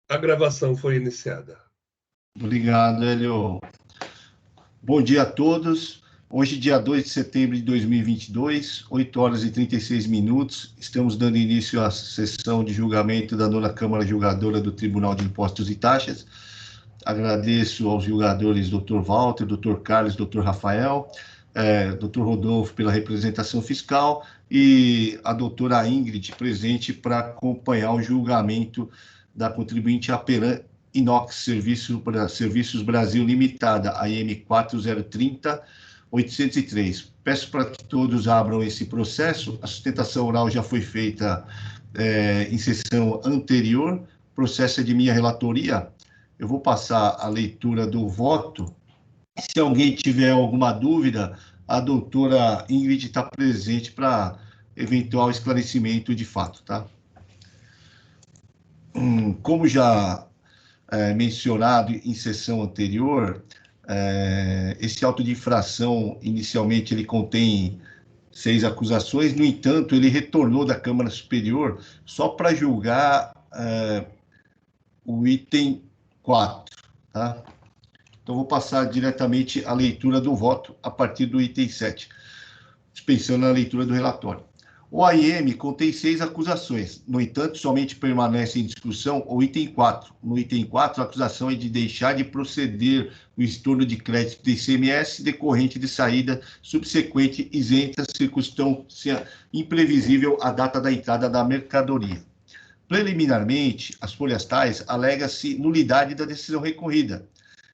A gravação foi iniciada. Obrigado, Hélio. Bom dia a todos. Hoje, dia 2 de setembro de 2022, 8 horas e 36 minutos. Estamos dando início à sessão de julgamento da nona Câmara Julgadora do Tribunal de Impostos e Taxas. Agradeço aos julgadores Dr. Walter, Dr. Carlos, Dr. Rafael, Dr. Rodolfo pela representação fiscal e a doutora Ingrid presente para acompanhar o julgamento da contribuinte apelante Inox Serviços Brasil Limitada, AM 4030-803. Peço para que todos abram esse processo. A sustentação oral já foi feita em sessão anterior. O processo é de minha relatoria. Eu vou passar a leitura do voto. Se alguém tiver alguma dúvida, a doutora Ingrid está presente para eventual esclarecimento de fato, tá? Como já mencionado em sessão anterior, esse auto de infração, inicialmente, ele contém 6 acusações, no entanto, ele retornou da Câmara Superior só para julgar o item 4, tá? Então, vou passar diretamente a leitura do voto a partir do item 7, dispensando a leitura do relatório. O AIM contém 6 acusações, no entanto, somente permanece em discussão o item 4. No item 4, a acusação é de deixar de proceder o estorno de crédito de ICMS decorrente de saída subsequente isenta circunstância imprevisível à data da entrada da mercadoria. Preliminarmente, as folhas tais alega-se nulidade da decisão recorrida.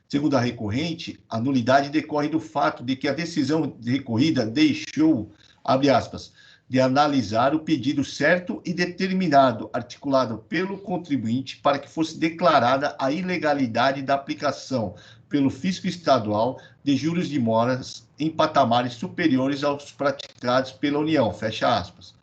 Segundo a recorrente, a nulidade decorre do fato de que a decisão recorrida deixou, abre aspas, de analisar o pedido certo e determinado, articulado pelo contribuinte, para que fosse declarada a ilegalidade da aplicação pelo fisco estadual de juros de moras em patamares superiores aos praticados pela União, fecha aspas.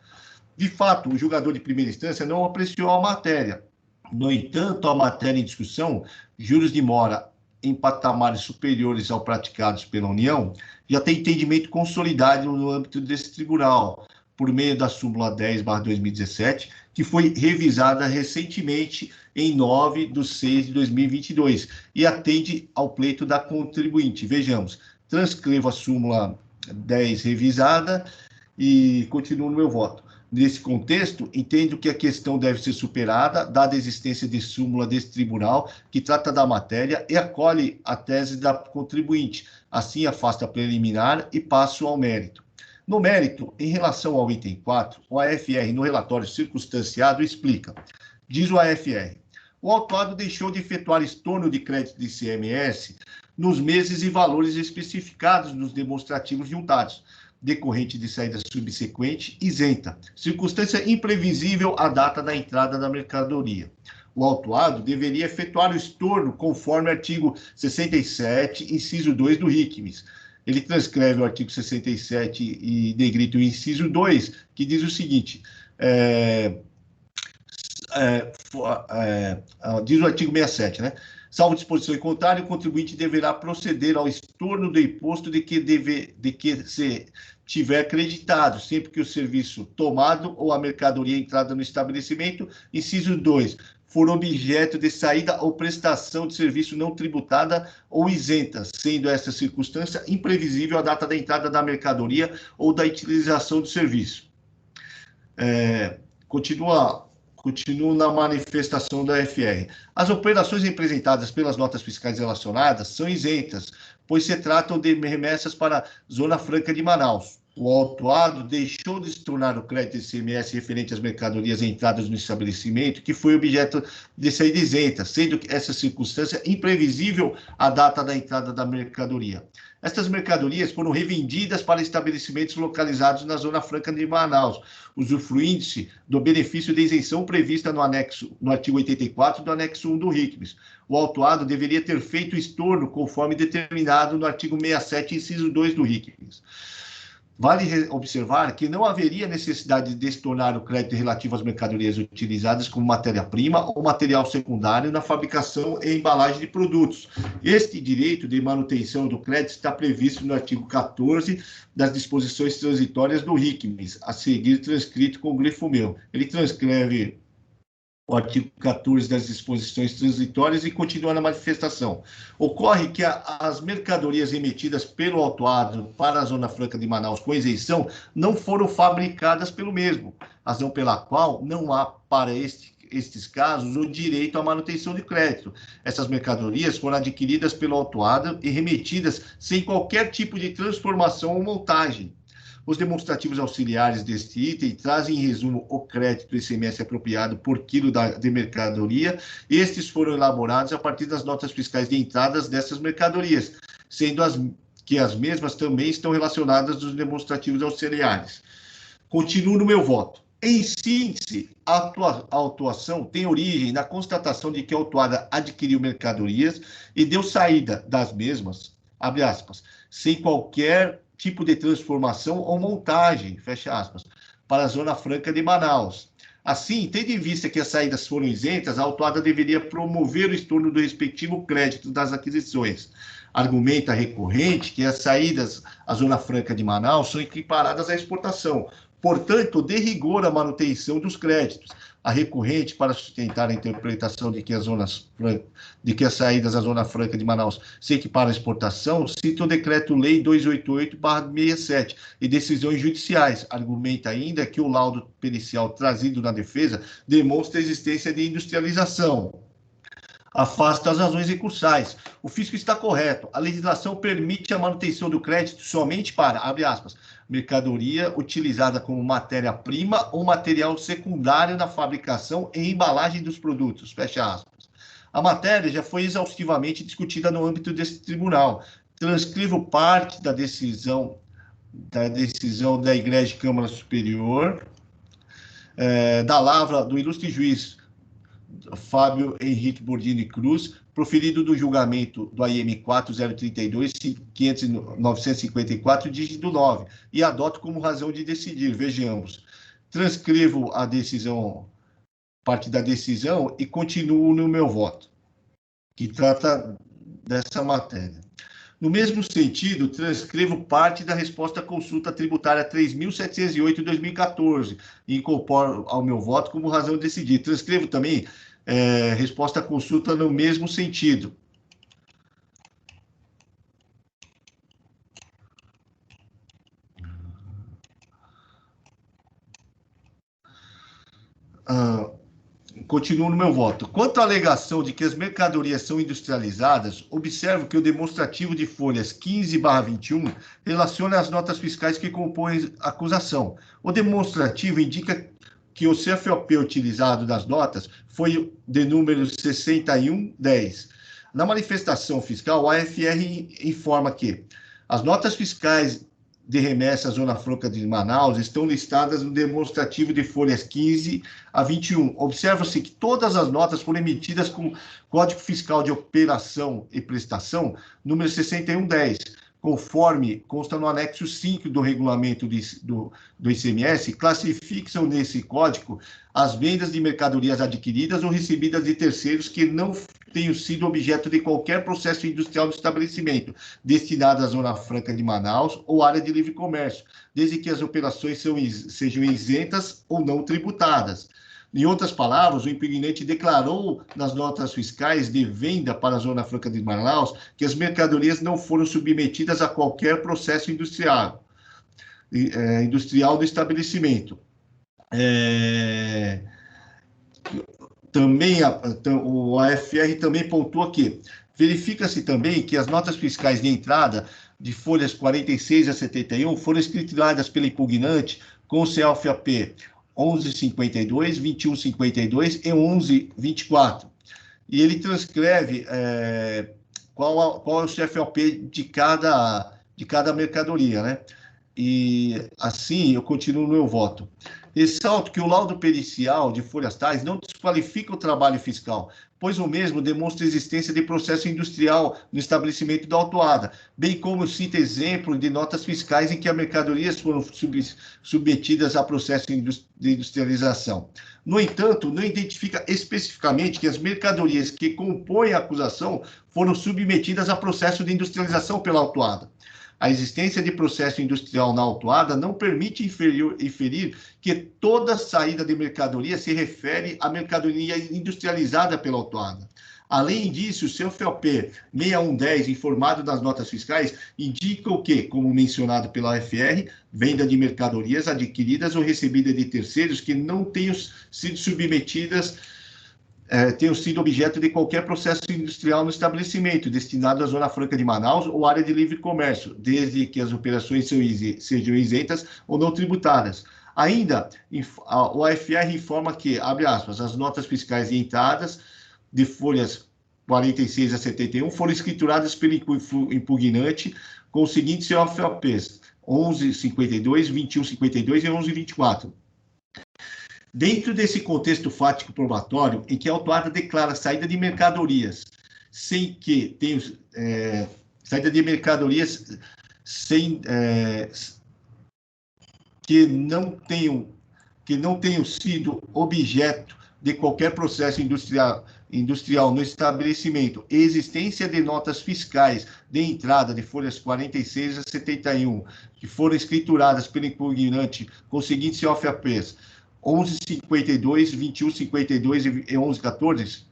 De fato, o julgador de primeira instância não apreciou a matéria. No entanto, a matéria em discussão, juros de mora em patamares superiores aos praticados pela União, já tem entendimento consolidado no âmbito desse tribunal, por meio da súmula 10/2017, que foi revisada recentemente em 9/6/2022 e atende ao pleito da contribuinte. Vejamos, transcrevo a súmula 10 revisada e continuo no meu voto. Nesse contexto, entendo que a questão deve ser superada, dada a existência de súmula desse tribunal, que trata da matéria e acolhe a tese da contribuinte. Assim, afasta a preliminar e passo ao mérito. No mérito, em relação ao item 4, o AFR, no relatório circunstanciado, explica. Diz o AFR, o autuado deixou de efetuar estorno de crédito de ICMS nos meses e valores especificados nos demonstrativos juntados, decorrente de saída subsequente, isenta, circunstância imprevisível à data da entrada da mercadoria. O autuado deveria efetuar o estorno conforme artigo 67, inciso 2 do RICMES. Ele transcreve o artigo 67 e negrita o inciso 2, que diz o seguinte, diz o artigo 67, né? Salvo disposição em contrário, o contribuinte deverá proceder ao estorno do imposto de que se tiver acreditado, sempre que o serviço tomado ou a mercadoria entrada no estabelecimento, inciso 2, for objeto de saída ou prestação de serviço não tributada ou isenta, sendo essa circunstância imprevisível a data da entrada da mercadoria ou da utilização do serviço. Continuo na manifestação da FR. As operações representadas pelas notas fiscais relacionadas são isentas, pois se tratam de remessas para a Zona Franca de Manaus. O autuado deixou de se tornar o crédito de ICMS referente às mercadorias entradas no estabelecimento, que foi objeto de saída isenta, sendo essa circunstância imprevisível à data da entrada da mercadoria. Estas mercadorias foram revendidas para estabelecimentos localizados na Zona Franca de Manaus, usufruindo-se do benefício de isenção prevista no artigo 84 do anexo 1 do RICMES. O autuado deveria ter feito o estorno conforme determinado no artigo 67, inciso 2 do RICMES. Vale observar que não haveria necessidade de estornar o crédito relativo às mercadorias utilizadas como matéria-prima ou material secundário na fabricação e embalagem de produtos. Este direito de manutenção do crédito está previsto no artigo 14 das disposições transitórias do RICMES, a seguir transcrito com grifo meu. Ele transcreve o artigo 14 das disposições transitórias e continua na manifestação. Ocorre que as mercadorias emitidas pelo autuado para a Zona Franca de Manaus com isenção não foram fabricadas pelo mesmo, razão pela qual não há para estes casos o direito à manutenção de crédito. Essas mercadorias foram adquiridas pelo autuado e remetidas sem qualquer tipo de transformação ou montagem. Os demonstrativos auxiliares deste item trazem, em resumo, o crédito ICMS apropriado por quilo de mercadoria. Estes foram elaborados a partir das notas fiscais de entradas dessas mercadorias, sendo que as mesmas também estão relacionadas nos demonstrativos auxiliares. Continuo no meu voto. Em síntese, a autuação tem origem na constatação de que a autuada adquiriu mercadorias e deu saída das mesmas, abre aspas, sem qualquer tipo de transformação ou montagem, fecha aspas, para a Zona Franca de Manaus. Assim, tendo em vista que as saídas foram isentas, a autuada deveria promover o estorno do respectivo crédito das aquisições. Argumenta a recorrente que as saídas à Zona Franca de Manaus são equiparadas à exportação, portanto, de rigor a manutenção dos créditos. A recorrente, para sustentar a interpretação de que as saídas à Zona Franca de Manaus se equiparam à exportação, cita o Decreto-Lei 288/67 e decisões judiciais. Argumenta ainda que o laudo pericial trazido na defesa demonstra a existência de industrialização. Afasta as razões recursais. O fisco está correto. A legislação permite a manutenção do crédito somente para, abre aspas, mercadoria utilizada como matéria-prima ou material secundário na fabricação e embalagem dos produtos, fecha aspas. A matéria já foi exaustivamente discutida no âmbito desse tribunal. Transcrevo parte da decisão da Igreja Câmara Superior, da lavra do ilustre juiz Fábio Henrique Bordini Cruz, proferido do julgamento do AIM 4032-954, dígito 9, e adoto como razão de decidir. Vejamos. Transcrevo a decisão, parte da decisão, e continuo no meu voto, que trata dessa matéria. No mesmo sentido, transcrevo parte da resposta à consulta tributária 3.708/2014 e incorporo ao meu voto como razão de decidir. Transcrevo também resposta à consulta no mesmo sentido. Continuo no meu voto. Quanto à alegação de que as mercadorias são industrializadas, observo que o demonstrativo de folhas 15/21 relaciona as notas fiscais que compõem a acusação. O demonstrativo indica que o CFOP utilizado das notas foi de número 6110. Na manifestação fiscal, a AFR informa que as notas fiscais de remessa à Zona Franca de Manaus estão listadas no demonstrativo de folhas 15/21. Observa-se que todas as notas foram emitidas com Código Fiscal de Operação e Prestação, número 6110, conforme consta no anexo 5 do regulamento do ICMS, classificam nesse código as vendas de mercadorias adquiridas ou recebidas de terceiros que não tenham sido objeto de qualquer processo industrial do estabelecimento, destinado à Zona Franca de Manaus ou área de livre comércio, desde que as operações sejam isentas ou não tributadas. Em outras palavras, o impugnante declarou nas notas fiscais de venda para a Zona Franca de Manaus que as mercadorias não foram submetidas a qualquer processo industrial do estabelecimento. Também o AFR também pontua que verifica-se também que as notas fiscais de entrada de folhas 46/71 foram escrituradas pela impugnante com o CFOP 1152, 2152 e 1124. E ele transcreve qual é o CFOP de cada mercadoria, né? E assim eu continuo no meu voto. Ressalto que o laudo pericial de folhas tais não desqualifica o trabalho fiscal, pois o mesmo demonstra a existência de processo industrial no estabelecimento da autuada, bem como cita exemplo de notas fiscais em que as mercadorias foram submetidas a processo de industrialização. No entanto, não identifica especificamente que as mercadorias que compõem a acusação foram submetidas a processo de industrialização pela autuada. A existência de processo industrial na autuada não permite inferir que toda saída de mercadoria se refere à mercadoria industrializada pela autuada. Além disso, o seu FLP 6110, informado das notas fiscais, indica o que, como mencionado pela UFR, venda de mercadorias adquiridas ou recebidas de terceiros que não tenham sido submetidas, tenham sido objeto de qualquer processo industrial no estabelecimento, destinado à Zona Franca de Manaus ou área de livre comércio, desde que as operações sejam isentas ou não tributadas. Ainda, o AFR informa que, abre aspas, as notas fiscais e entradas de folhas 46 a 71 foram escrituradas pelo impugnante com os seguintes CFOPs: 1152, 2152 e 1124. Dentro desse contexto fático probatório, em que a autuada declara saída de mercadorias sem que tenham saída de mercadorias sem que não tenham sido objeto de qualquer processo industrial no estabelecimento, existência de notas fiscais de entrada de folhas 46 a 71, que foram escrituradas pelo impugnante com os seguintes CFAPs: 1152, 2152 e 1114,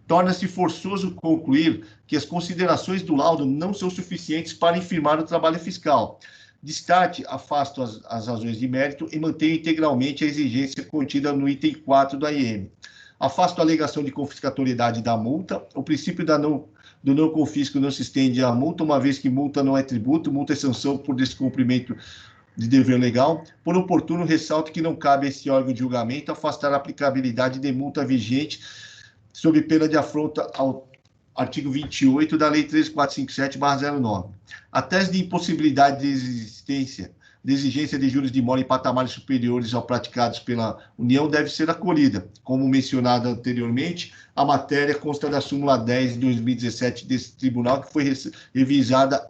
torna-se forçoso concluir que as considerações do laudo não são suficientes para infirmar o trabalho fiscal. Destarte, afasto as razões de mérito e mantenho integralmente a exigência contida no item 4 do AIM. Afasto a alegação de confiscatoriedade da multa. O princípio do não confisco não se estende à multa, uma vez que multa não é tributo, multa é sanção por descumprimento de dever legal. Por oportuno, ressalto que não cabe a esse órgão de julgamento afastar a aplicabilidade de multa vigente sob pena de afronta ao artigo 28 da Lei 3457/09. A tese de impossibilidade de existência de exigência de juros de mora em patamares superiores ao praticados pela União deve ser acolhida. Como mencionado anteriormente, a matéria consta da súmula 10 de 2017 desse tribunal, que foi revisada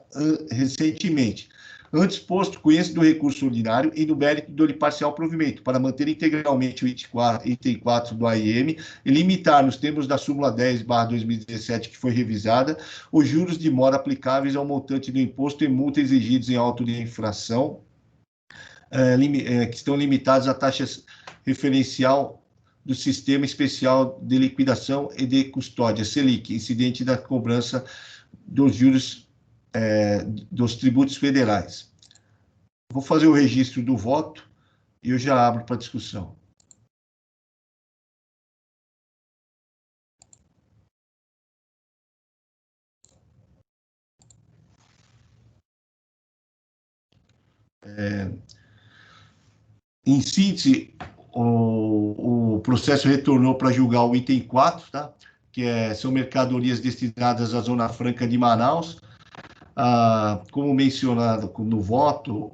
recentemente. Antes posto, conheço do recurso ordinário e do mérito do parcial provimento, para manter integralmente o item 4 do AIM e limitar, nos termos da súmula 10/2017, que foi revisada, os juros de mora aplicáveis ao montante do imposto e multa exigidos em auto de infração, que estão limitados à taxa referencial do Sistema Especial de Liquidação e de Custódia, SELIC, incidente da cobrança dos juros dos tributos federais. Vou fazer o registro do voto e eu já abro para discussão. Em síntese, o processo retornou para julgar o item 4, tá? São mercadorias destinadas à Zona Franca de Manaus. Como mencionado no voto,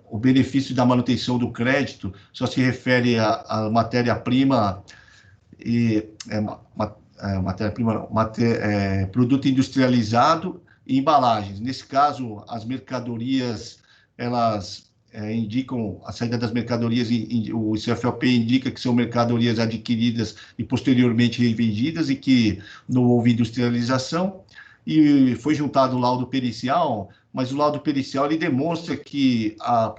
o benefício da manutenção do crédito só se refere à matéria-prima e produto industrializado e embalagens. Nesse caso, as mercadorias, elas indicam a saída das mercadorias, o CFLP indica que são mercadorias adquiridas e posteriormente revendidas e que não houve industrialização. E foi juntado o laudo pericial, mas o laudo pericial ele demonstra que a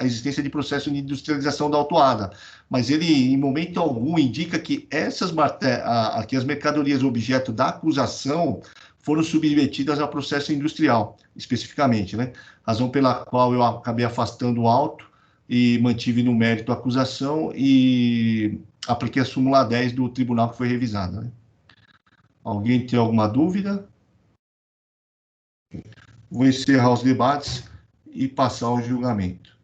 existência de processo de industrialização da autuada, mas ele, em momento algum, indica que que as mercadorias objeto da acusação foram submetidas ao processo industrial, especificamente, né? Razão pela qual eu acabei afastando o auto e mantive no mérito a acusação e apliquei a súmula 10 do tribunal que foi revisada, né? Alguém tem alguma dúvida? Vou encerrar os debates e passar ao julgamento.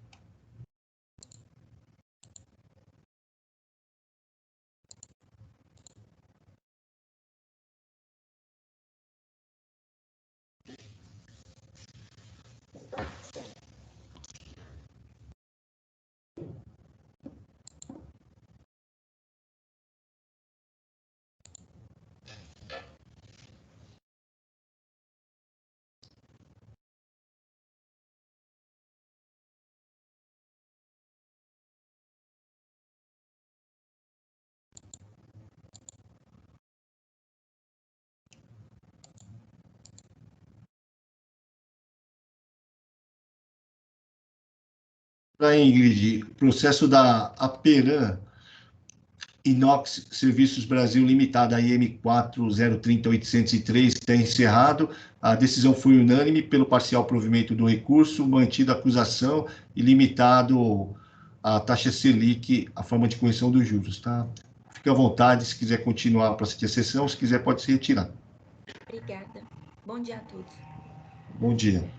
Para Ingrid, processo da Aperam Inox Serviços Brasil Limitada, IM 4030803, está encerrado. A decisão foi unânime pelo parcial provimento do recurso, mantida a acusação e limitado a taxa Selic, a forma de correção dos juros, tá? Fique à vontade, se quiser continuar para assistir a sessão, se quiser pode se retirar. Obrigada. Bom dia a todos. Bom dia.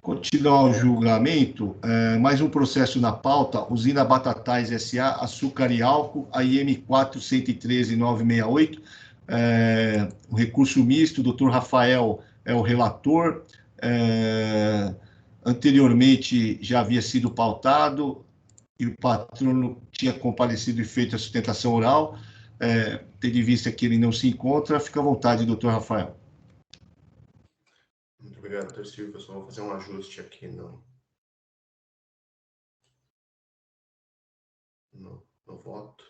Continuar o julgamento, mais um processo na pauta, Usina Batatais S.A., Açúcar e Álcool, AIM 413-968, o recurso misto, o doutor Rafael é o relator, anteriormente já havia sido pautado, e o patrono tinha comparecido e feito a sustentação oral, tendo em vista que ele não se encontra, fica à vontade, doutor Rafael. Muito obrigado, doutor Silvio. Eu só vou fazer um ajuste aqui no voto.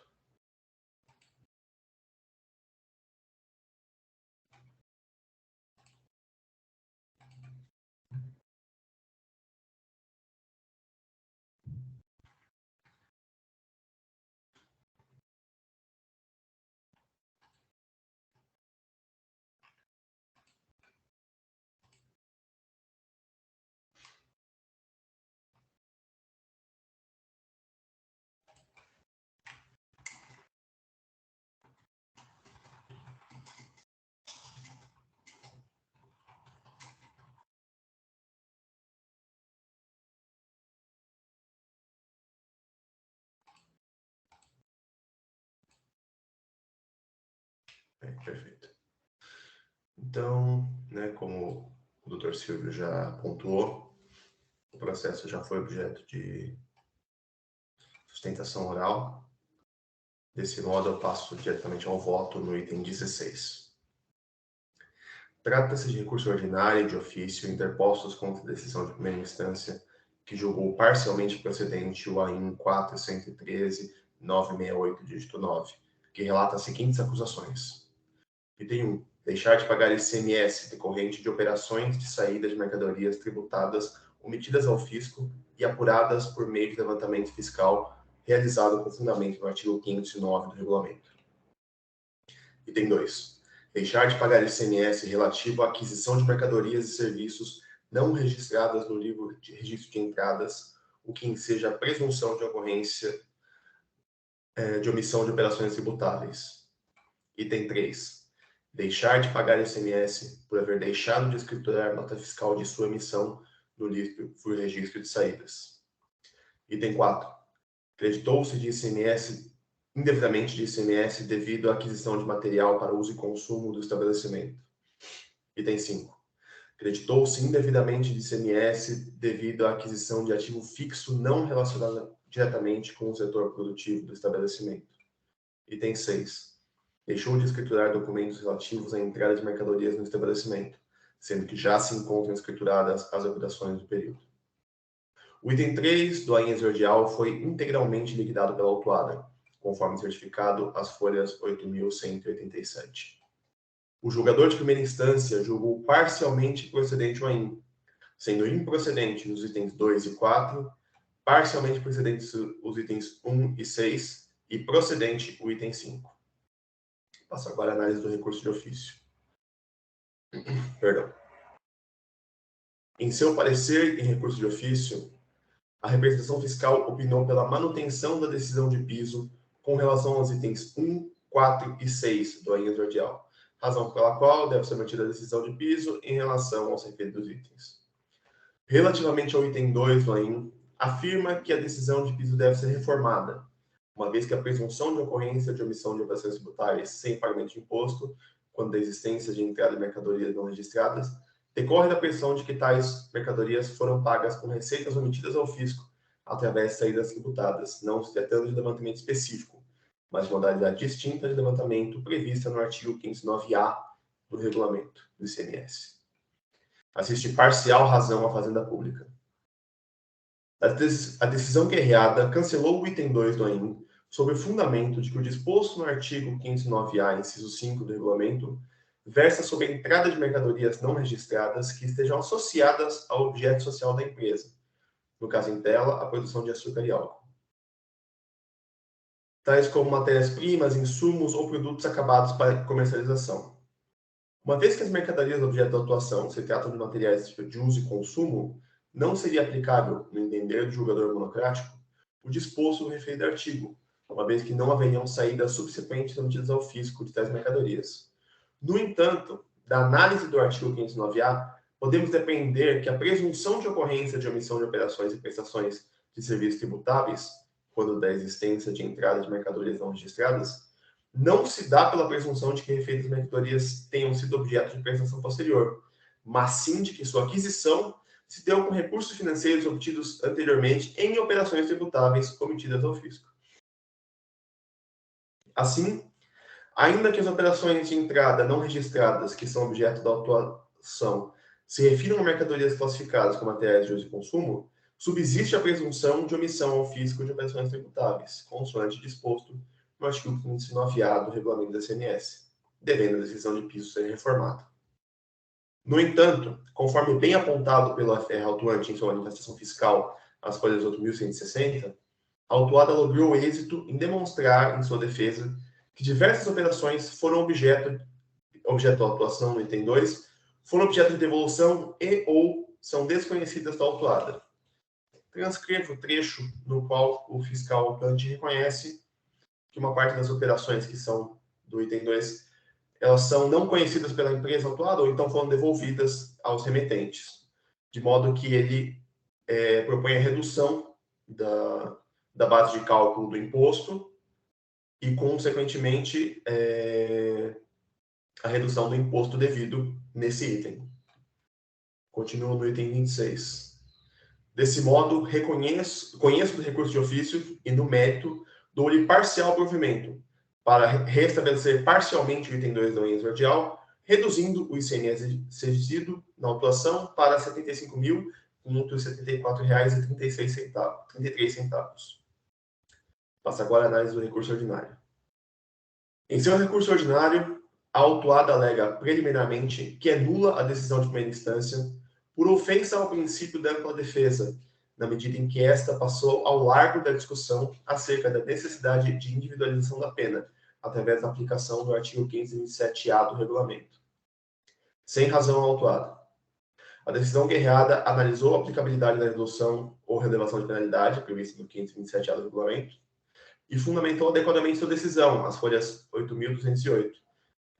Perfeito. Então, né, como o doutor Silvio já pontuou, o processo já foi objeto de sustentação oral. Desse modo, eu passo diretamente ao voto no item 16. Trata-se de recurso ordinário de ofício interpostos contra a decisão de primeira instância que julgou parcialmente procedente o AIM 413-968, dígito 9, que relata as seguintes acusações. Item 1. Deixar de pagar ICMS decorrente de operações de saída de mercadorias tributadas omitidas ao fisco e apuradas por meio de levantamento fiscal realizado com fundamento no artigo 509 do regulamento. Item 2. Deixar de pagar ICMS relativo à aquisição de mercadorias e serviços não registradas no livro de registro de entradas, o que enseja a presunção de ocorrência de omissão de operações tributáveis. Item 3. Deixar de pagar ICMS por haver deixado de escriturar nota fiscal de sua emissão no livro de registro de saídas. Item 4. Creditou-se de ICMS indevidamente de ICMS devido à aquisição de material para uso e consumo do estabelecimento. Item 5. Creditou-se indevidamente de ICMS devido à aquisição de ativo fixo não relacionado diretamente com o setor produtivo do estabelecimento. Item 6. Deixou de escriturar documentos relativos à entrada de mercadorias no estabelecimento, sendo que já se encontram escrituradas as operações do período. O item 3 do AIM exordial foi integralmente liquidado pela autuada, conforme certificado às folhas 8.187. O julgador de primeira instância julgou parcialmente procedente o AIM, sendo improcedente os itens 2 e 4, parcialmente procedentes os itens 1 e 6 e procedente o item 5. Passo agora a análise do recurso de ofício. Perdão. Em seu parecer em recurso de ofício, a representação fiscal opinou pela manutenção da decisão de piso com relação aos itens 1, 4 e 6 do AIM exordial, razão pela qual deve ser mantida a decisão de piso em relação aos referidos itens. Relativamente ao item 2 do AIM, afirma que a decisão de piso deve ser reformada, uma vez que a presunção de ocorrência de omissão de operações tributárias sem pagamento de imposto, quando da existência de entrada de mercadorias não registradas, decorre da pressão de que tais mercadorias foram pagas com receitas omitidas ao fisco através de saídas tributadas, não se tratando de levantamento específico, mas de modalidade distinta de levantamento prevista no artigo 509-A do regulamento do ICMS. Assiste parcial razão à Fazenda Pública. A decisão guerreada cancelou o item 2 do AIM sob o fundamento de que o disposto no artigo 509-A, inciso 5 do regulamento, versa sobre a entrada de mercadorias não registradas que estejam associadas ao objeto social da empresa, no caso em tela, a produção de açúcar e álcool, tais como matérias-primas, insumos ou produtos acabados para comercialização. Uma vez que as mercadorias objeto da autuação se tratam de materiais de uso e consumo, não seria aplicável, no entender do julgador monocrático, o disposto no referido artigo, uma vez que não haveriam saídas subsequentes omitidas ao fisco de tais mercadorias. No entanto, da análise do artigo 509-A, podemos depender que a presunção de ocorrência de omissão de operações e prestações de serviços tributáveis, quando da existência de entrada de mercadorias não registradas, não se dá pela presunção de que referidas mercadorias tenham sido objeto de prestação posterior, mas sim de que sua aquisição se deu com recursos financeiros obtidos anteriormente em operações tributáveis cometidas ao fisco. Assim, ainda que as operações de entrada não registradas, que são objeto da autuação, se refiram a mercadorias classificadas como materiais de uso e consumo, subsiste a presunção de omissão ao fisco de operações tributáveis, consoante disposto no artigo 509-A do regulamento da CMS, devendo a decisão de piso ser reformada. No entanto, conforme bem apontado pelo FR autuante em sua manifestação fiscal, às folhas 8.160, a autuada logrou êxito em demonstrar, em sua defesa, que diversas operações foram objeto da autuação no item 2, foram objeto de devolução e ou são desconhecidas da autuada. Transcrevo o trecho no qual o fiscal autuante reconhece que uma parte das operações que são do item 2, elas são não conhecidas pela empresa autuada ou então foram devolvidas aos remetentes, de modo que ele propõe a redução da base de cálculo do imposto e, consequentemente, a redução do imposto devido nesse item. Continuo no item 26. Desse modo, conheço do recurso de ofício e, no mérito, dou-lhe parcial provimento para restabelecer parcialmente o item 2 da ordem exordial, reduzindo o ICMS exigido na autuação para R$ 75.574,33. Passa agora a análise do recurso ordinário. Em seu recurso ordinário, a autuada alega preliminarmente que é nula a decisão de primeira instância por ofensa ao princípio da ampla defesa, na medida em que esta passou ao largo da discussão acerca da necessidade de individualização da pena, através da aplicação do artigo 527-A do regulamento. Sem razão autuada. A decisão guerreada analisou a aplicabilidade da redução ou relevação de penalidade, prevista no 527-A do regulamento, e fundamentou adequadamente sua decisão, as folhas 8.208,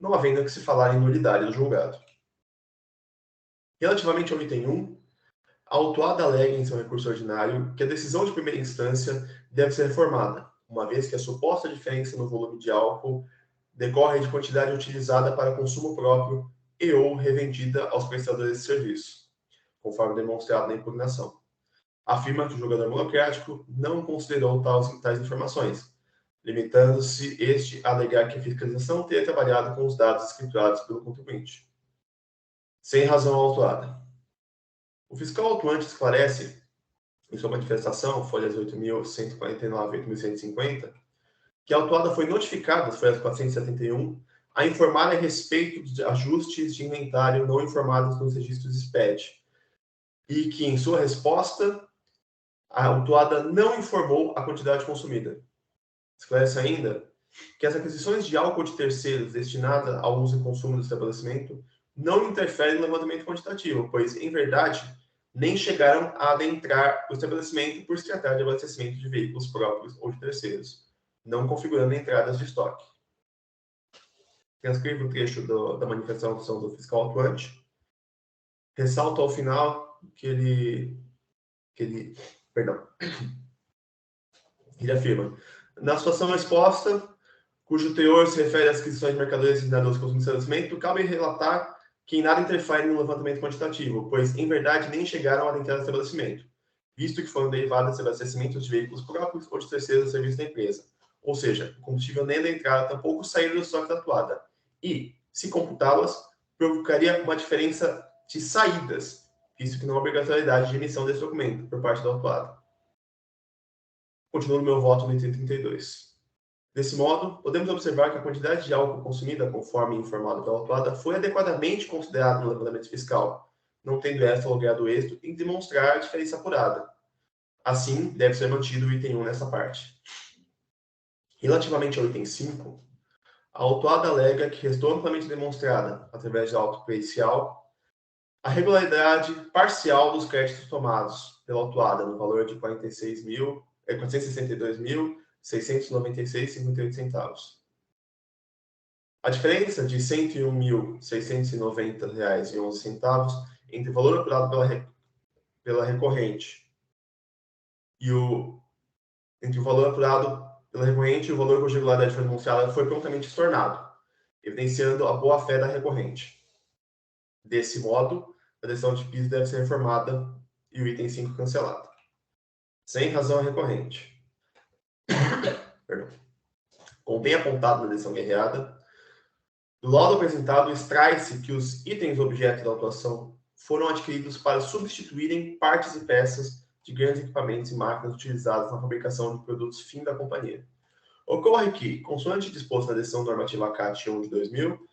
não havendo que se falar em nulidade do julgado. Relativamente ao item 1, a autuada alega em seu recurso ordinário que a decisão de primeira instância deve ser reformada, uma vez que a suposta diferença no volume de álcool decorre de quantidade utilizada para consumo próprio e ou revendida aos prestadores de serviço, conforme demonstrado na impugnação. Afirma que o julgador monocrático não considerou tais informações, limitando-se este a alegar que a fiscalização teria trabalhado com os dados escriturados pelo contribuinte. Sem razão autuada. O fiscal autuante esclarece, em sua manifestação, folhas 8.149 e 8.150, que a autuada foi notificada, as folhas 471, a informar a respeito de ajustes de inventário não informados nos registros SPED, e que, em sua resposta, a autuada não informou a quantidade consumida. Esclarece ainda que as aquisições de álcool de terceiros destinadas ao uso e consumo do estabelecimento não interferem no levantamento quantitativo, pois, em verdade, nem chegaram a adentrar o estabelecimento por se tratar de abastecimento de veículos próprios ou de terceiros, não configurando entradas de estoque. Transcrevo o trecho da manifestação do fiscal autuante. Ressalto ao final que ele afirma: na situação exposta, cujo teor se refere às aquisições de mercadorias destinadas aos consumos de estabelecimento, cabe relatar que em nada interfere no levantamento quantitativo, pois, em verdade, nem chegaram a adentrar o estabelecimento, visto que foram derivadas de abastecimentos de veículos próprios ou de terceiros serviços da empresa. Ou seja, o combustível nem da entrada, tampouco saíram do estoque da atuada. E, se computá-las, provocaria uma diferença de saídas, visto que não há obrigatoriedade de emissão desse documento por parte da autuada. Continuo no meu voto no item 32. Desse modo, podemos observar que a quantidade de álcool consumida, conforme informado pela autuada, foi adequadamente considerada no levantamento fiscal, não tendo esta logrado êxito em demonstrar a diferença apurada. Assim, deve ser mantido o item 1 nessa parte. Relativamente ao item 5, a autuada alega que restou amplamente demonstrada, através da auto pericial, a regularidade parcial dos créditos tomados pela autuada no valor de R$ 462.696,58 centavos. A diferença de R$ 101.690,11 entre o valor apurado pela recorrente e o valor e o valor cuja regularidade foi demonstrada foi prontamente estornado, evidenciando a boa-fé da recorrente. Desse modo, a decisão de piso deve ser reformada e o item 5 cancelado. Sem razão recorrente. Perdão. Como bem apontado na decisão guerreada, do laudo apresentado extrai-se que os itens objeto da autuação foram adquiridos para substituírem partes e peças de grandes equipamentos e máquinas utilizadas na fabricação de produtos fim da companhia. Ocorre que, consoante disposto na decisão normativa CAT 1 de 2000,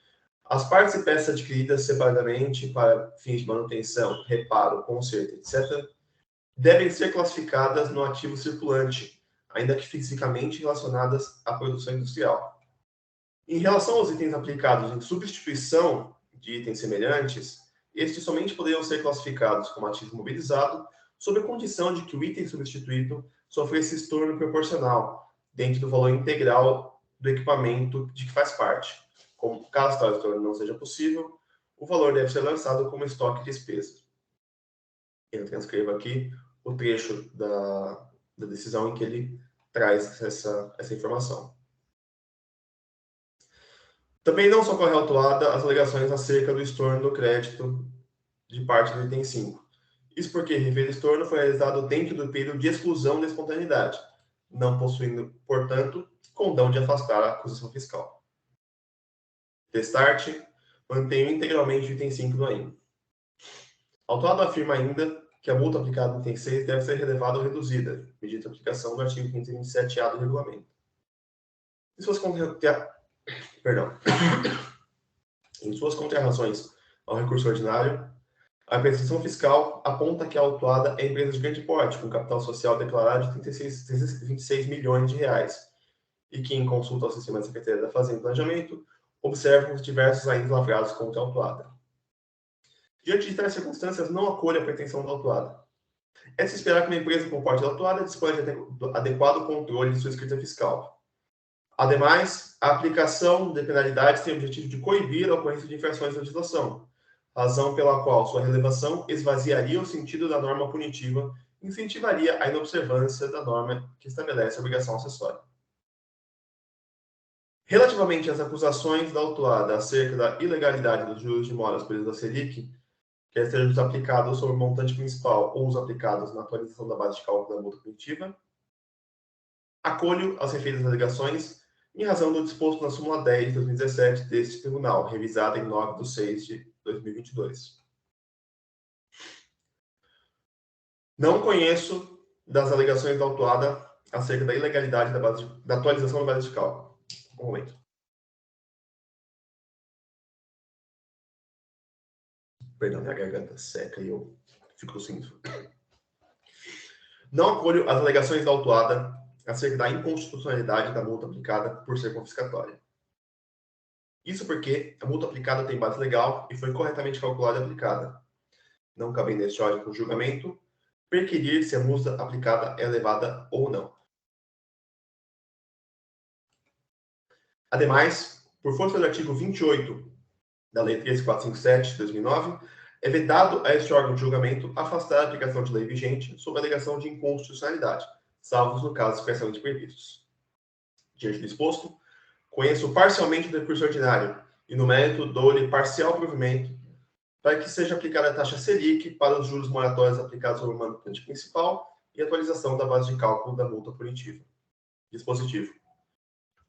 as partes e peças adquiridas separadamente para fins de manutenção, reparo, conserto, etc., devem ser classificadas no ativo circulante, ainda que fisicamente relacionadas à produção industrial. Em relação aos itens aplicados em substituição de itens semelhantes, estes somente poderiam ser classificados como ativo mobilizado, sob a condição de que o item substituído sofresse estorno proporcional, dentro do valor integral do equipamento de que faz parte. Como caso tal estorno não seja possível, o valor deve ser lançado como estoque de despesa. Eu transcrevo aqui o trecho da decisão em que ele traz essa informação. Também não socorre autuada as alegações acerca do estorno do crédito de parte do item 5. Isso porque referido estorno foi realizado dentro do período de exclusão da espontaneidade, não possuindo, portanto, condão de afastar a acusação fiscal. Destarte, mantenho integralmente o item 5 do AIM. Autuado afirma ainda que a multa aplicada no item 6 deve ser relevada ou reduzida, mediante a aplicação do artigo 527-A do regulamento. Em suas contrarrazões ao recurso ordinário, a apreciação fiscal aponta que a autuada é empresa de grande porte, com capital social declarado de 26 milhões de reais, e que, em consulta ao sistema da Secretaria da Fazenda e Planejamento, observa os diversos ainda lavrados contra a autuada. Diante de tais circunstâncias, não acolho a pretensão da autuada. É de se esperar que uma empresa com porte da autuada disponha de adequado controle de sua escrita fiscal. Ademais, a aplicação de penalidades tem o objetivo de coibir a ocorrência de infrações à legislação, razão pela qual sua relevação esvaziaria o sentido da norma punitiva e incentivaria a inobservância da norma que estabelece a obrigação acessória. Relativamente às acusações da autuada acerca da ilegalidade dos juros de mora presos da Selic, quer sejam os aplicados sobre o montante principal ou os aplicados na atualização da base de cálculo da multa punitiva, acolho as referidas alegações em razão do disposto na súmula 10 de 2017 deste tribunal, revisada em 9/6 de 2022. Não conheço das alegações da autuada acerca da ilegalidade da atualização da base de cálculo. Um momento. Perdão, minha garganta seca e eu fico cinto. Não acolho as alegações da autuada acerca da inconstitucionalidade da multa aplicada por ser confiscatória. Isso porque a multa aplicada tem base legal e foi corretamente calculada e aplicada. Não cabe neste órgão de julgamento perquirir se a multa aplicada é elevada ou não. Ademais, por força do artigo 28 da Lei 13457 de 2009, é vedado a este órgão de julgamento afastar a aplicação de lei vigente sob a alegação de inconstitucionalidade, salvos no caso expressamente previstos. Diante do exposto, conheço parcialmente o recurso ordinário e, no mérito, dou-lhe parcial provimento para que seja aplicada a taxa Selic para os juros moratórios aplicados sobre o montante principal e atualização da base de cálculo da multa punitiva. Dispositivo.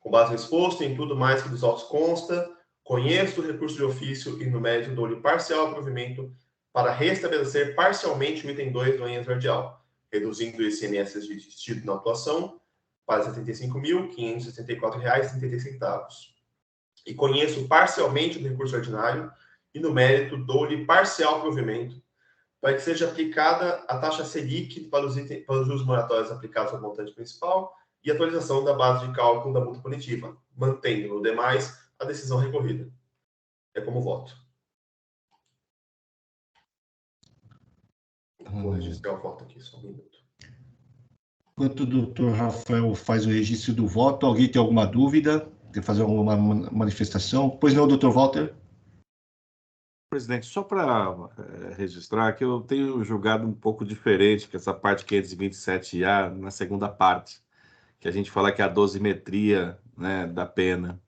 Com base no exposto e em tudo mais que dos autos consta, conheço o recurso de ofício e, no mérito, dou-lhe parcial provimento para restabelecer parcialmente o item 2 do AIM extrajudicial, reduzindo o ICMS existido na autuação, para R$ 75.574,33. E conheço parcialmente o recurso ordinário e, no mérito, dou-lhe parcial provimento para que seja aplicada a taxa Selic para os juros moratórios aplicados ao montante principal e atualização da base de cálculo da multa punitiva, mantendo, no demais, a decisão recorrida. É como voto. Vou registrar o voto aqui, só um minuto. Enquanto o doutor Rafael faz o registro do voto, alguém tem alguma dúvida? Quer fazer alguma manifestação? Pois não, doutor Walter? Presidente, só para registrar que eu tenho julgado um pouco diferente que essa parte 527A na segunda parte, que a gente fala que é a dosimetria, né, da pena,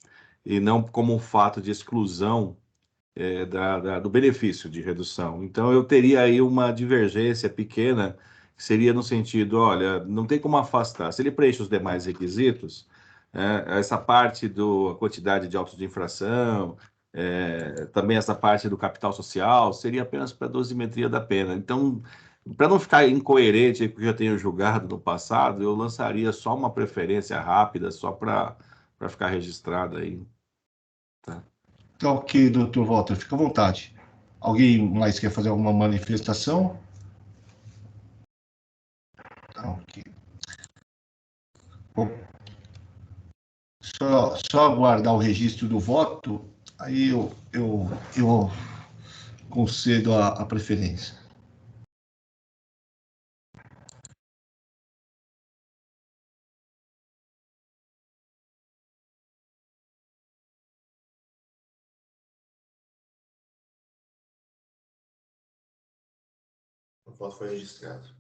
e não como um fato de exclusão do benefício de redução. Então, eu teria aí uma divergência pequena, que seria no sentido, olha, não tem como afastar. Se ele preenche os demais requisitos, essa parte da quantidade de autos de infração, também essa parte do capital social, seria apenas para a dosimetria da pena. Então, para não ficar incoerente com o que eu já tenho julgado no passado, eu lançaria só uma preferência rápida, só para ficar registrado aí. Tá? Tá ok, doutor Walter, fica à vontade. Alguém mais quer fazer alguma manifestação? Tá ok. Bom, só aguardar o registro do voto, aí eu concedo a preferência. O voto foi registrado.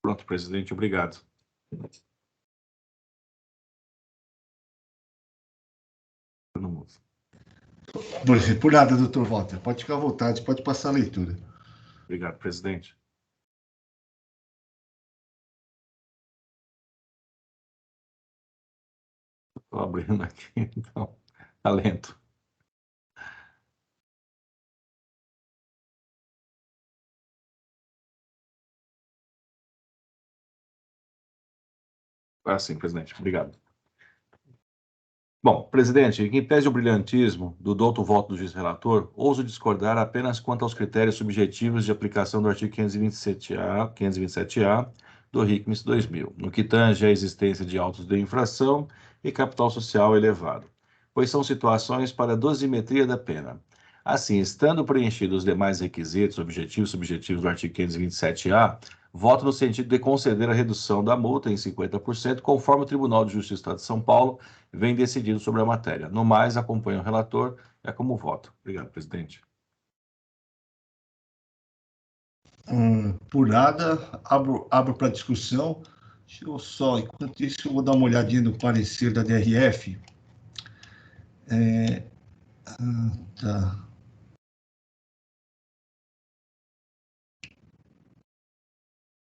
Pronto, presidente, obrigado. Por nada, doutor Walter. Pode ficar à vontade, pode passar a leitura. Obrigado, presidente. Estou abrindo aqui, então. Tá lento. Ah, sim, presidente. Obrigado. Bom, presidente, em que pese o brilhantismo do douto voto do juiz relator, ouso discordar apenas quanto aos critérios subjetivos de aplicação do artigo 527-A do RICMES 2000, no que tange à existência de autos de infração e capital social elevado, pois são situações para dosimetria da pena. Assim, estando preenchidos os demais requisitos objetivos e subjetivos do artigo 527-A, voto no sentido de conceder a redução da multa em 50%, conforme o Tribunal de Justiça do Estado de São Paulo vem decidido sobre a matéria. No mais, acompanho o relator, é como voto. Obrigado, presidente. Por nada, abro para discussão. Deixa eu só, enquanto isso, eu vou dar uma olhadinha no parecer da DRF. Tá.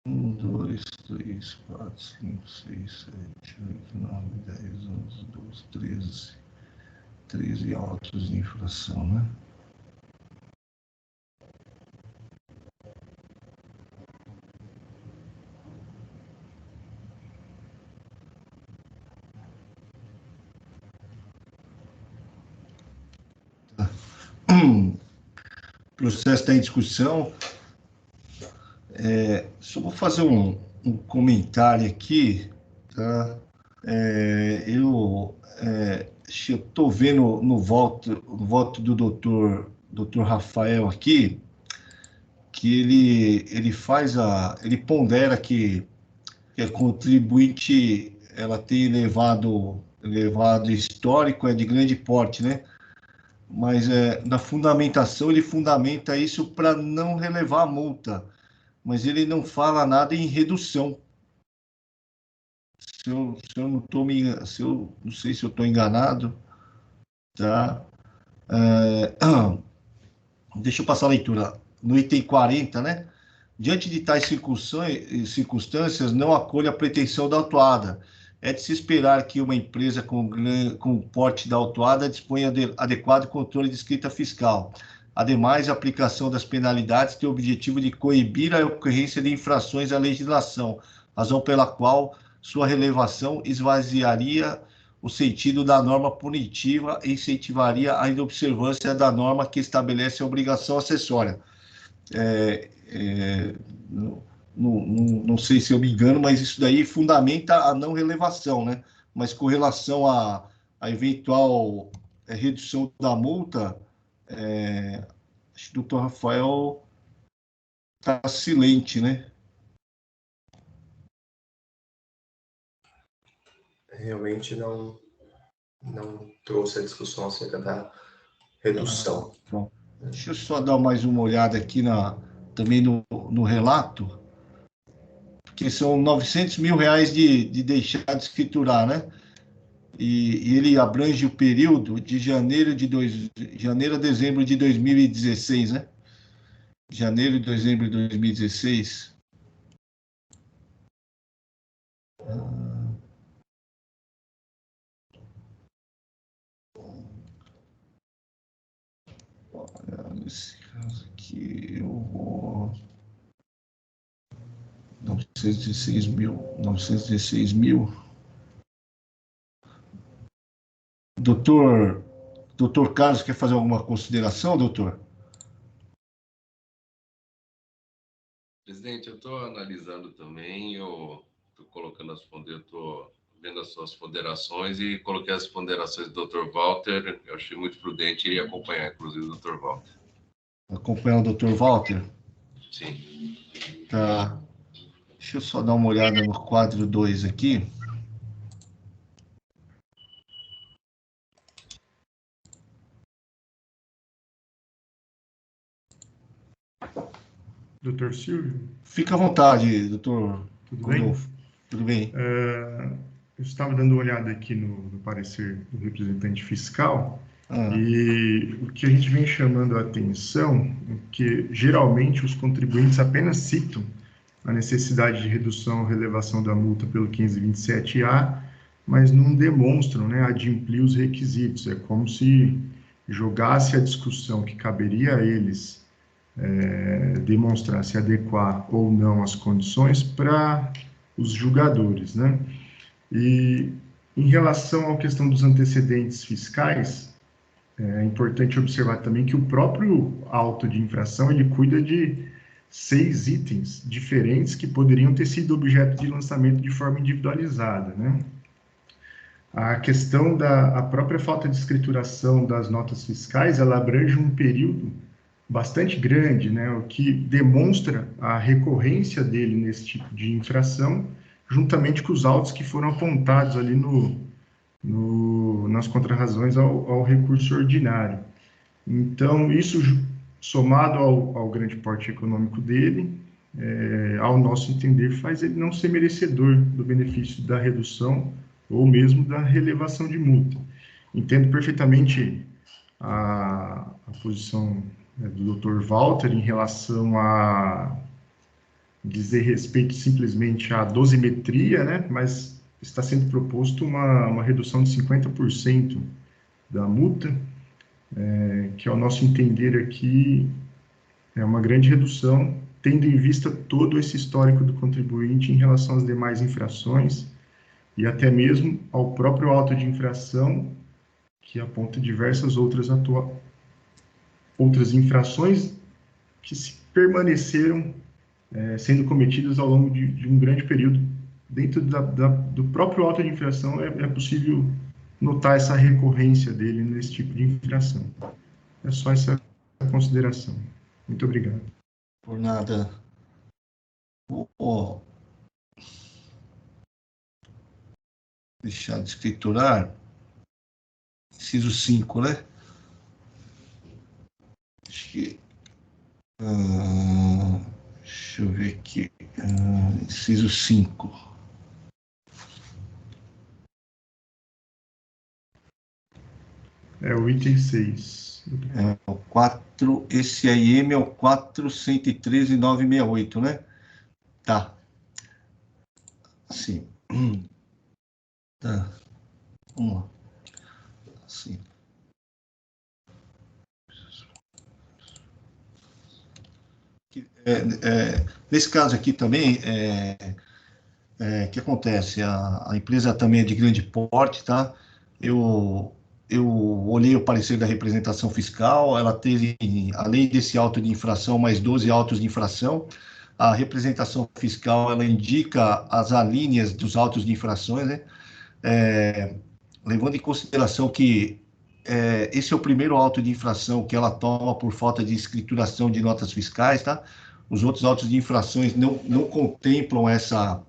1, 2, 3, 4, 5, 6, 7, 8, 9, 10, 11, 12, 13. 13 autos de infração, né? O processo está em discussão. Só vou fazer um comentário aqui, tá? Eu estou vendo no voto do doutor Rafael aqui, que ele pondera que a contribuinte ela tem elevado histórico, é de grande porte, né? Mas na fundamentação ele fundamenta isso para não relevar a multa, mas ele não fala nada em redução. Se eu não estou não sei se eu estou enganado, tá? Deixa eu passar a leitura. No item 40, né? Diante de tais circunstâncias, não acolho a pretensão da autuada. É de se esperar que uma empresa com o porte da autuada disponha de adequado controle de escrita fiscal. Ademais, a aplicação das penalidades tem o objetivo de coibir a ocorrência de infrações à legislação, razão pela qual sua relevação esvaziaria o sentido da norma punitiva e incentivaria a inobservância da norma que estabelece a obrigação acessória. Não sei se eu me engano, mas isso daí fundamenta a não relevação, né? Mas com relação à eventual redução da multa, acho que o doutor Rafael está silente, né? Realmente não trouxe a discussão acerca da redução. Bom, deixa eu só dar mais uma olhada aqui também no relato, porque são 900 mil reais de deixar de escriturar, né? E ele abrange o período de janeiro a dezembro de 2016, né? Janeiro e dezembro de 2016. Nesse caso aqui, eu vou... 916 mil. Doutor Carlos, quer fazer alguma consideração, doutor? Presidente, eu estou analisando também, eu estou colocando eu estou vendo as suas ponderações e coloquei as ponderações do Dr. Walter. Eu achei muito prudente e acompanhar, inclusive, o Dr. Walter. Acompanhar o doutor Walter? Sim. Tá. Deixa eu só dar uma olhada no quadro 2 aqui. Doutor Silvio? Fica à vontade, doutor Tudo bem? Tudo bem. Eu estava dando uma olhada aqui no parecer do representante fiscal Ah, e o que a gente vem chamando a atenção é que geralmente os contribuintes apenas citam a necessidade de redução ou relevação da multa pelo 527-A, mas não demonstram, né, adimplir os requisitos. É como se jogasse a discussão que caberia a eles demonstrar se adequar ou não as condições para os julgadores, né? E em relação à questão dos antecedentes fiscais, é importante observar também que o próprio auto de infração ele cuida de 6 itens diferentes que poderiam ter sido objeto de lançamento de forma individualizada, né? A questão da própria falta de escrituração das notas fiscais, ela abrange um período bastante grande, né? O que demonstra a recorrência dele nesse tipo de infração, juntamente com os autos que foram apontados ali nas contrarrazões ao recurso ordinário. Então, isso somado ao grande porte econômico dele, ao nosso entender, faz ele não ser merecedor do benefício da redução ou mesmo da relevação de multa. Entendo perfeitamente a posição do Dr. Walter em relação a dizer respeito simplesmente à dosimetria, né? Mas está sendo proposto uma redução de 50% da multa, que ao nosso entender aqui é uma grande redução, tendo em vista todo esse histórico do contribuinte em relação às demais infrações e até mesmo ao próprio auto de infração, que aponta diversas outras infrações que se permaneceram sendo cometidas ao longo de um grande período. Dentro do próprio auto de infração é possível notar essa recorrência dele nesse tipo de infração. É só essa consideração. Muito obrigado. por nada. Vou deixar de escriturar. Inciso 5, né? Acho que... deixa eu ver aqui. Inciso 5. É o item 6. O 4, esse IM é o 413.968, né? Tá. Sim. Tá. Vamos lá. Assim. Nesse caso aqui também, o que acontece? A empresa também é de grande porte, tá? Eu olhei o parecer da representação fiscal, ela teve, além desse auto de infração, mais 12 autos de infração. A representação fiscal, ela indica as alíneas dos autos de infrações, né? Levando em consideração que esse é o primeiro auto de infração que ela toma por falta de escrituração de notas fiscais, tá? Os outros autos de infrações não contemplam essa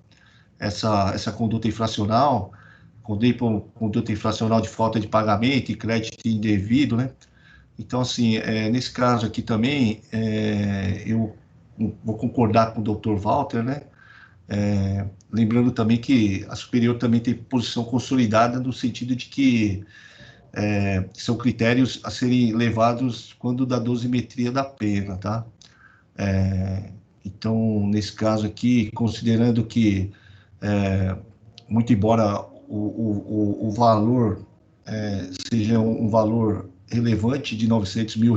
conduta infracional, contemplam conduta infracional de falta de pagamento e crédito indevido, né? Então, assim, nesse caso aqui também, eu vou concordar com o Dr. Walter, né? Lembrando também que a superior também tem posição consolidada no sentido de que são critérios a serem levados quando da dosimetria da pena, tá? Então, nesse caso aqui, considerando que, muito embora o valor seja um valor relevante de R$900 mil,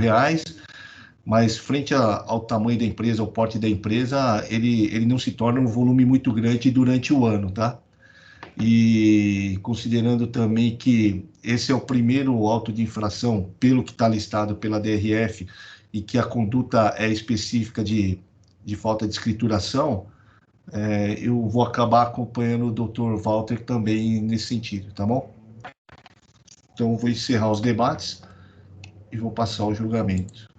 mas frente ao tamanho da empresa, ao porte da empresa, ele não se torna um volume muito grande durante o ano, tá? E considerando também que esse é o primeiro auto de infração, pelo que está listado pela DRF, e que a conduta é específica de falta de escrituração, eu vou acabar acompanhando o Dr. Walter também nesse sentido, tá bom? Então, eu vou encerrar os debates e vou passar ao julgamento.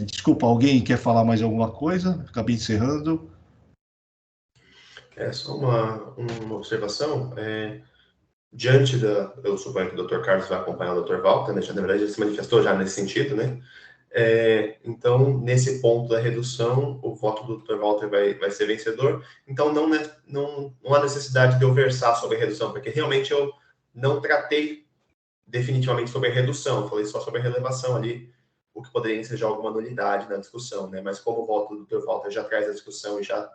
Desculpa, alguém quer falar mais alguma coisa? Acabei encerrando. Só uma observação. Diante eu suponho que o Dr. Carlos vai acompanhar o Dr. Walter, né? Na verdade, ele se manifestou já nesse sentido, né? Então, nesse ponto da redução, o voto do Dr. Walter vai ser vencedor. Então, não há necessidade de eu versar sobre a redução, porque realmente eu não tratei definitivamente sobre a redução, eu falei só sobre a relevação ali, o que poderia ser já alguma nulidade na discussão, né? Mas como o voto do Dr. Walter já traz a discussão e já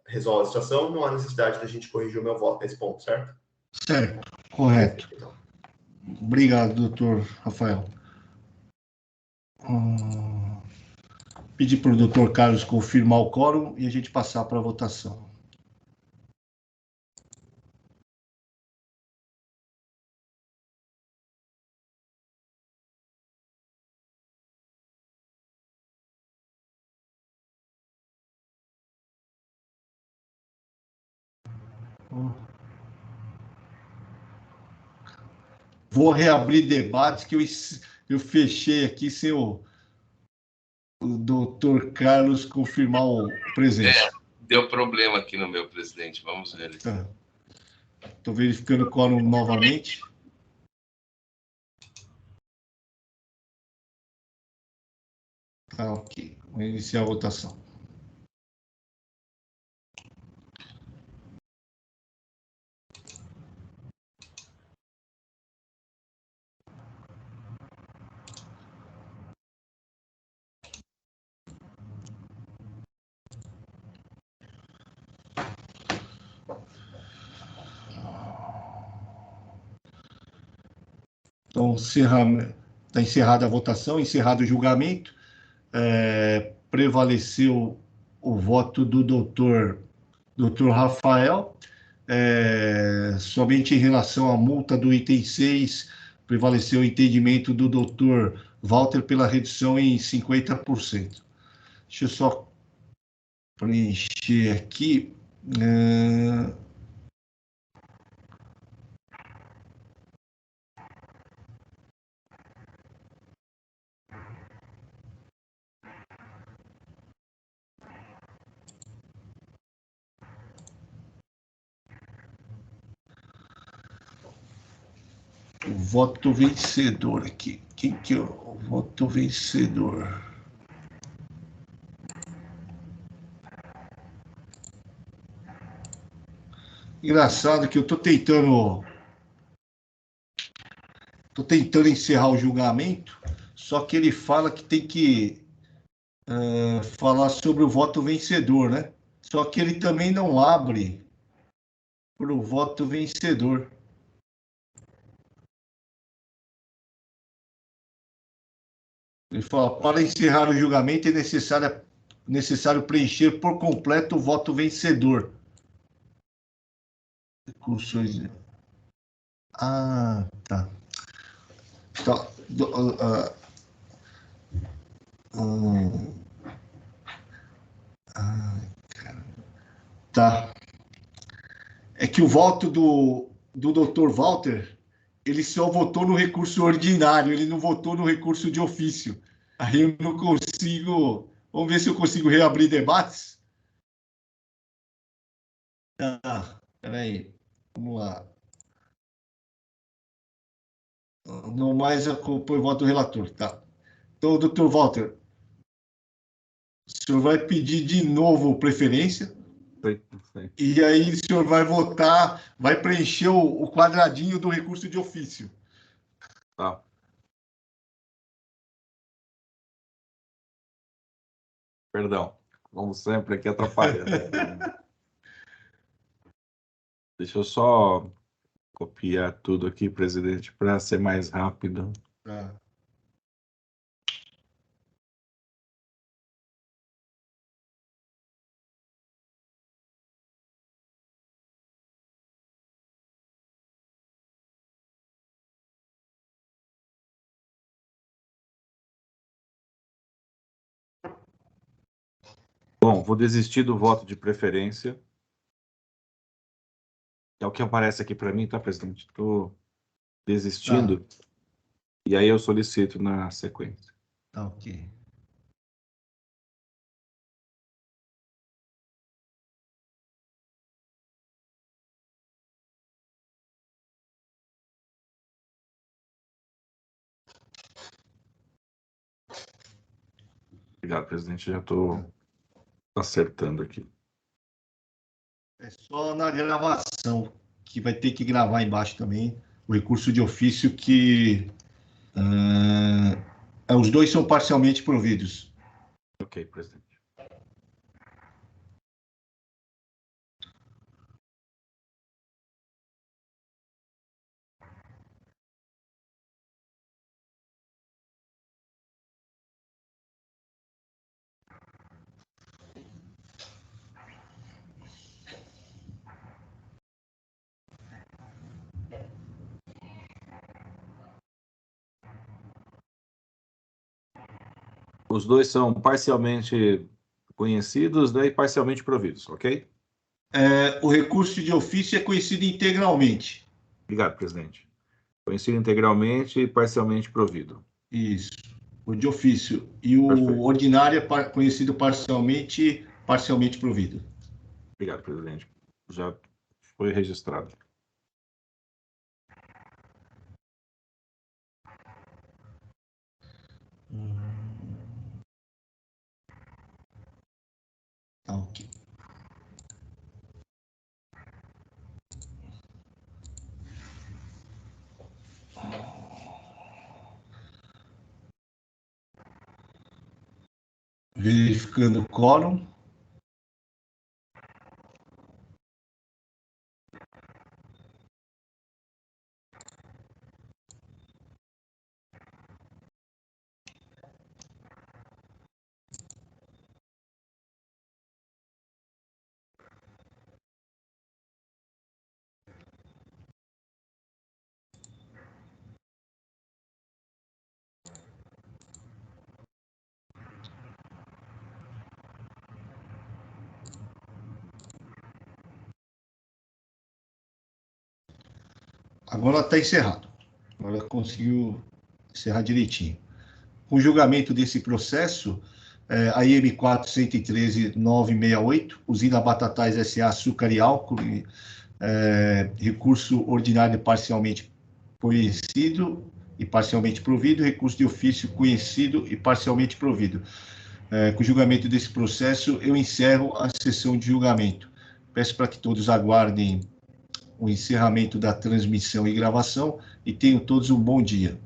resolve a situação, não há necessidade da gente corrigir o meu voto nesse ponto, certo? Certo, correto. Perfeito, então. Obrigado, doutor Rafael. Pedir para o doutor Carlos confirmar o quórum e a gente passar para a votação. Vou reabrir debates que eu fechei aqui sem o doutor Carlos confirmar o presença. Deu problema aqui no meu, presidente. Vamos ver. Tá. Estou verificando o quórum novamente. Tá, ok. Vou iniciar a votação. Então, está encerrada a votação, encerrado o julgamento. Prevaleceu o voto do doutor Rafael. Somente em relação à multa do item 6, prevaleceu o entendimento do doutor Walter pela redução em 50%. Deixa eu só preencher aqui. O voto vencedor aqui. Quem que é o voto vencedor? Engraçado que eu estou tentando encerrar o julgamento, só que ele fala que tem que falar sobre o voto vencedor, né? Só que ele também não abre para o voto vencedor. Ele fala, para encerrar o julgamento é necessário preencher por completo o voto vencedor. Recursões. Ah, tá. Então, tá. É que o voto do Dr. Walter, ele só votou no recurso ordinário, ele não votou no recurso de ofício. Aí eu não consigo. Vamos ver se eu consigo reabrir debates. Tá, peraí. Vamos lá. Não mais acompanho o voto do relator, tá. Então, doutor Walter, o senhor vai pedir de novo preferência? Sim. E aí o senhor vai votar, vai preencher o quadradinho do recurso de ofício. Tá. Perdão, como sempre aqui atrapalhando. Deixa eu só copiar tudo aqui, presidente, para ser mais rápido. Tá. Bom, vou desistir do voto de preferência. É o que aparece aqui para mim, tá, presidente? Estou desistindo. Tá. E aí eu solicito na sequência. Tá, ok. Obrigado, presidente. Já estou acertando aqui. É só na gravação, que vai ter que gravar embaixo também, o recurso de ofício que os dois são parcialmente providos. Ok, presidente. Os dois são parcialmente conhecidos, né, e parcialmente providos, ok? O recurso de ofício é conhecido integralmente. Obrigado, presidente. Conhecido integralmente e parcialmente provido. Isso, o de ofício. E o Perfeito. ordinário é conhecido parcialmente provido. Obrigado, presidente. Já foi registrado. Tá, ok. Verificando o quórum. Agora está encerrado. Agora conseguiu encerrar direitinho. Com o julgamento desse processo, a IM 413.968, Usina Batatais S.A. Açúcar e Álcool, recurso ordinário parcialmente conhecido e parcialmente provido, recurso de ofício conhecido e parcialmente provido. Com o julgamento desse processo, eu encerro a sessão de julgamento. Peço para que todos aguardem o encerramento da transmissão e gravação e tenham todos um bom dia.